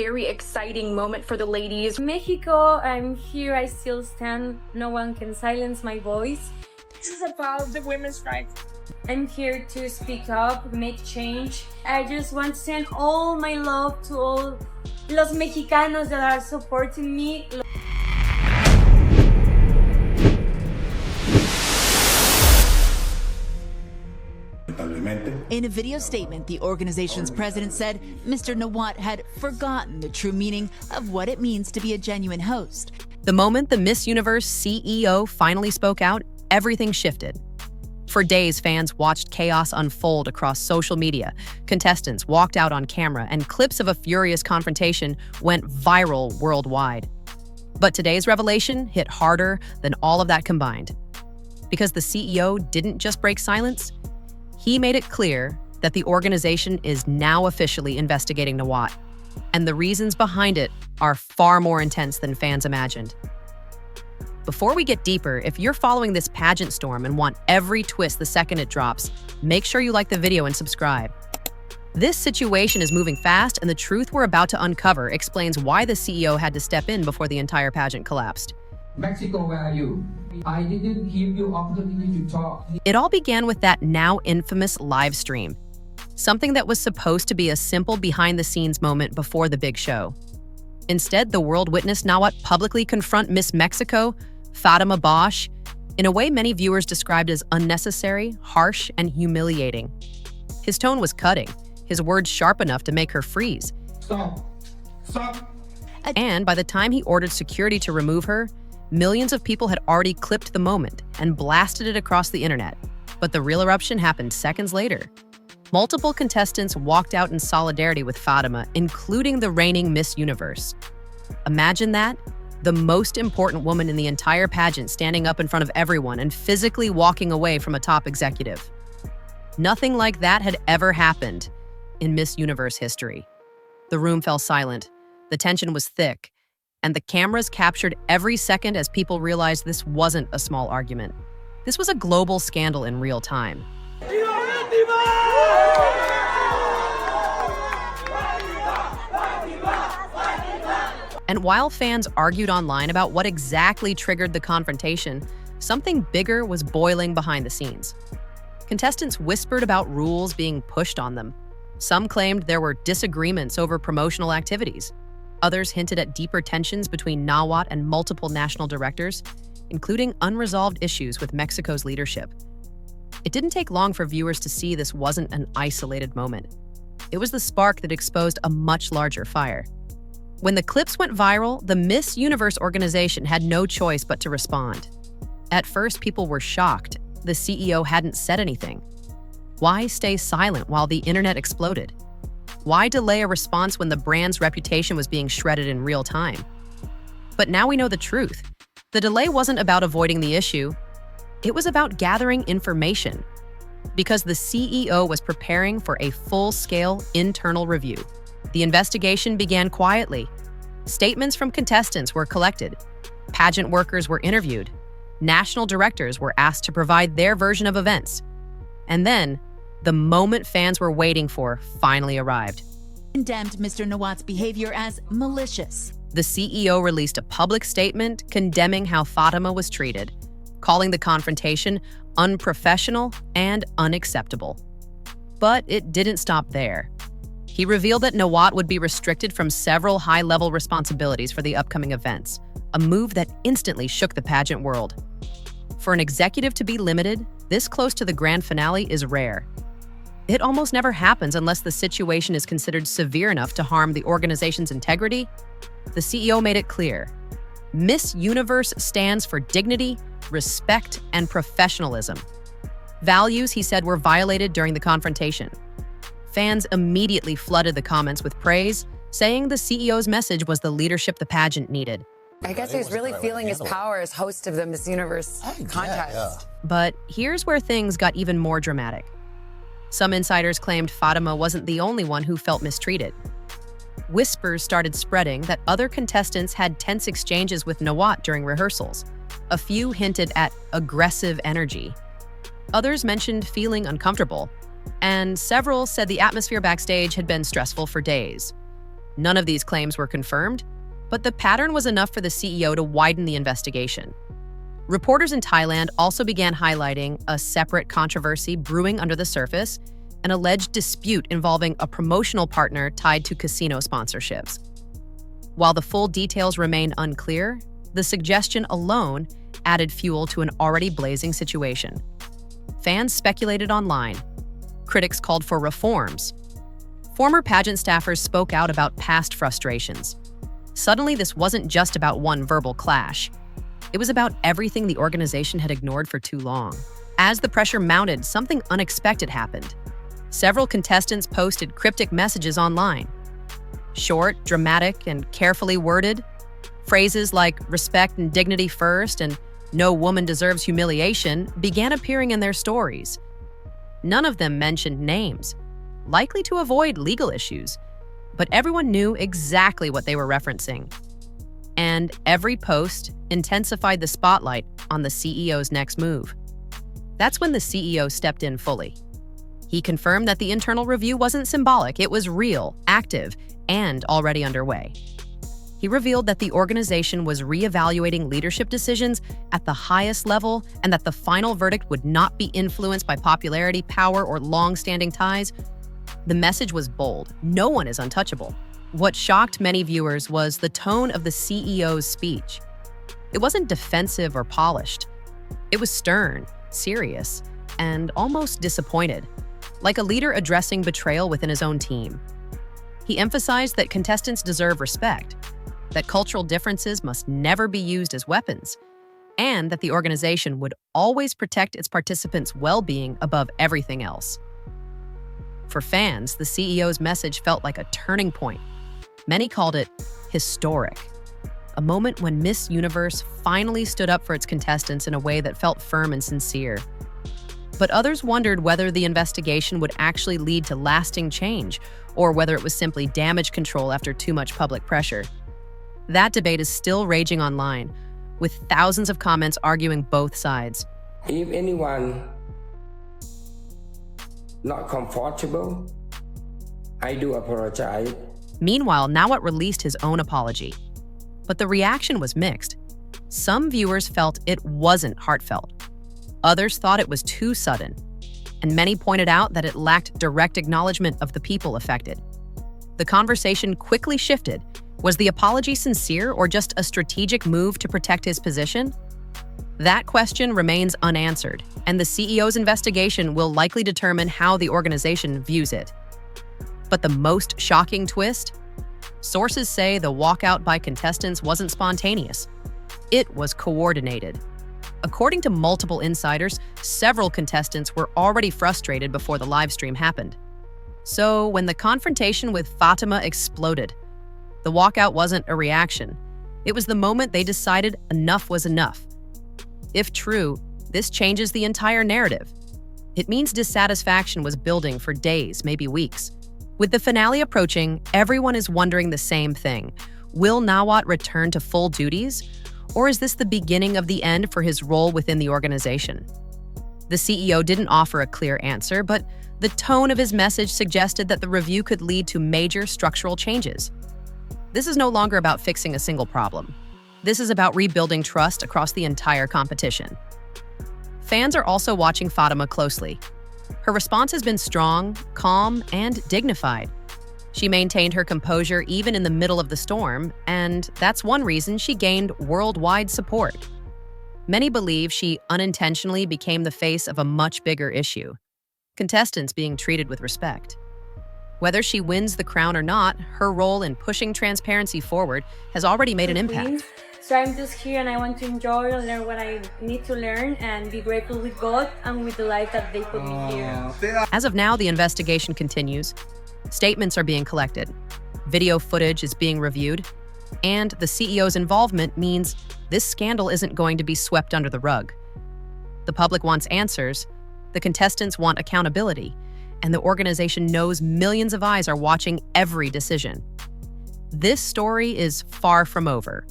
very exciting moment for the ladies. Mexico, I'm here, I still stand. No one can silence my voice. This is about the women's rights. I'm here to speak up, make change. I just want to send all my love to all los mexicanos that are supporting me. In a video statement, the organization's president said Mr. Nawat had forgotten the true meaning of what it means to be a genuine host. The moment the Miss Universe CEO finally spoke out, everything shifted. For days, fans watched chaos unfold across social media. Contestants walked out on camera, and clips of a furious confrontation went viral worldwide. But today's revelation hit harder than all of that combined. Because the CEO didn't just break silence, he made it clear that the organization is now officially investigating Nawat, and the reasons behind it are far more intense than fans imagined. Before we get deeper, if you're following this pageant storm and want every twist the second it drops, make sure you like the video and subscribe. This situation is moving fast, and the truth we're about to uncover explains why the CEO had to step in before the entire pageant collapsed. Mexico, where are you? I didn't give you opportunity to talk. It all began with that now infamous live stream, something that was supposed to be a simple behind-the-scenes moment before the big show. Instead, the world witnessed Nawat publicly confront Miss Mexico, Fátima Bosch, in a way many viewers described as unnecessary, harsh, and humiliating. His tone was cutting, his words sharp enough to make her freeze. Stop. Stop. And by the time he ordered security to remove her, millions of people had already clipped the moment and blasted it across the internet. But the real eruption happened seconds later. Multiple contestants walked out in solidarity with Fátima, including the reigning Miss Universe. Imagine that, the most important woman in the entire pageant standing up in front of everyone and physically walking away from a top executive. Nothing like that had ever happened in Miss Universe history. The room fell silent, the tension was thick, and the cameras captured every second as people realized this wasn't a small argument. This was a global scandal in real time. And while fans argued online about what exactly triggered the confrontation, something bigger was boiling behind the scenes. Contestants whispered about rules being pushed on them. Some claimed there were disagreements over promotional activities. Others hinted at deeper tensions between Nawat and multiple national directors, including unresolved issues with Mexico's leadership. It didn't take long for viewers to see this wasn't an isolated moment. It was the spark that exposed a much larger fire. When the clips went viral, the Miss Universe organization had no choice but to respond. At first, people were shocked. The CEO hadn't said anything. Why stay silent while the internet exploded? Why delay a response when the brand's reputation was being shredded in real time? But now we know the truth. The delay wasn't about avoiding the issue. It was about gathering information. Because the CEO was preparing for a full-scale internal review. The investigation began quietly. Statements from contestants were collected. Pageant workers were interviewed. National directors were asked to provide their version of events. And then, the moment fans were waiting for finally arrived. Condemned Mr. Nawat's behavior as malicious. The CEO released a public statement condemning how Fátima was treated, calling the confrontation unprofessional and unacceptable. But it didn't stop there. He revealed that Nawat would be restricted from several high-level responsibilities for the upcoming events, a move that instantly shook the pageant world. For an executive to be limited this close to the grand finale is rare. It almost never happens unless the situation is considered severe enough to harm the organization's integrity. The CEO made it clear. Miss Universe stands for dignity, respect, and professionalism. Values, he said, were violated during the confrontation. Fans immediately flooded the comments with praise, saying the CEO's message was the leadership the pageant needed. I guess he's really feeling his power as host of the Miss Universe contest. Yeah. But here's where things got even more dramatic. Some insiders claimed Fátima wasn't the only one who felt mistreated. Whispers started spreading that other contestants had tense exchanges with Nawat during rehearsals. A few hinted at aggressive energy. Others mentioned feeling uncomfortable. And several said the atmosphere backstage had been stressful for days. None of these claims were confirmed, but the pattern was enough for the CEO to widen the investigation. Reporters in Thailand also began highlighting a separate controversy brewing under the surface, an alleged dispute involving a promotional partner tied to casino sponsorships. While the full details remain unclear, the suggestion alone added fuel to an already blazing situation. Fans speculated online. Critics called for reforms. Former pageant staffers spoke out about past frustrations. Suddenly, this wasn't just about one verbal clash. It was about everything the organization had ignored for too long. As the pressure mounted, something unexpected happened. Several contestants posted cryptic messages online. Short, dramatic, and carefully worded. Phrases like respect and dignity first and no woman deserves humiliation began appearing in their stories. None of them mentioned names, likely to avoid legal issues, but everyone knew exactly what they were referencing. And every post intensified the spotlight on the CEO's next move. That's when the CEO stepped in fully. He confirmed that the internal review wasn't symbolic, it was real, active, and already underway. He revealed that the organization was reevaluating leadership decisions at the highest level and that the final verdict would not be influenced by popularity, power, or long-standing ties. The message was bold. No one is untouchable. What shocked many viewers was the tone of the CEO's speech. It wasn't defensive or polished. It was stern, serious, and almost disappointed, like a leader addressing betrayal within his own team. He emphasized that contestants deserve respect, that cultural differences must never be used as weapons, and that the organization would always protect its participants' well-being above everything else. For fans, the CEO's message felt like a turning point. Many called it historic, a moment when Miss Universe finally stood up for its contestants in a way that felt firm and sincere. But others wondered whether the investigation would actually lead to lasting change, or whether it was simply damage control after too much public pressure. That debate is still raging online, with thousands of comments arguing both sides. If anyone not comfortable, I do apologize. Meanwhile, Nawat released his own apology. But the reaction was mixed. Some viewers felt it wasn't heartfelt. Others thought it was too sudden. And many pointed out that it lacked direct acknowledgement of the people affected. The conversation quickly shifted. Was the apology sincere or just a strategic move to protect his position? That question remains unanswered, and the CEO's investigation will likely determine how the organization views it. But the most shocking twist? Sources say the walkout by contestants wasn't spontaneous. It was coordinated. According to multiple insiders, several contestants were already frustrated before the live stream happened. So when the confrontation with Fátima exploded, the walkout wasn't a reaction. It was the moment they decided enough was enough. If true, this changes the entire narrative. It means dissatisfaction was building for days, maybe weeks. With the finale approaching, everyone is wondering the same thing. Will Nawat return to full duties? Or is this the beginning of the end for his role within the organization? The CEO didn't offer a clear answer, but the tone of his message suggested that the review could lead to major structural changes. This is no longer about fixing a single problem. This is about rebuilding trust across the entire competition. Fans are also watching Fátima closely. Her response has been strong, calm, and dignified. She maintained her composure even in the middle of the storm, and that's one reason she gained worldwide support. Many believe she unintentionally became the face of a much bigger issue, contestants being treated with respect. Whether she wins the crown or not, her role in pushing transparency forward has already made an impact. So I'm just here and I want to enjoy and learn what I need to learn and be grateful with God and with the life that they put me here. As of now, the investigation continues. Statements are being collected. Video footage is being reviewed. And the CEO's involvement means this scandal isn't going to be swept under the rug. The public wants answers, the contestants want accountability, and the organization knows millions of eyes are watching every decision. This story is far from over.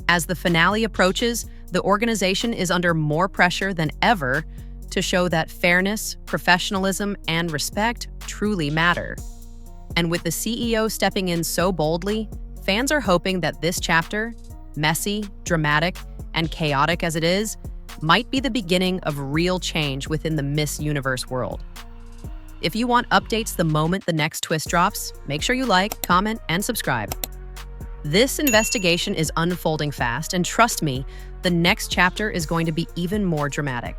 As the finale approaches, the organization is under more pressure than ever to show that fairness, professionalism, and respect truly matter. And with the CEO stepping in so boldly, fans are hoping that this chapter, messy, dramatic, and chaotic as it is, might be the beginning of real change within the Miss Universe world. If you want updates the moment the next twist drops, make sure you like, comment, and subscribe. This investigation is unfolding fast, and trust me, the next chapter is going to be even more dramatic.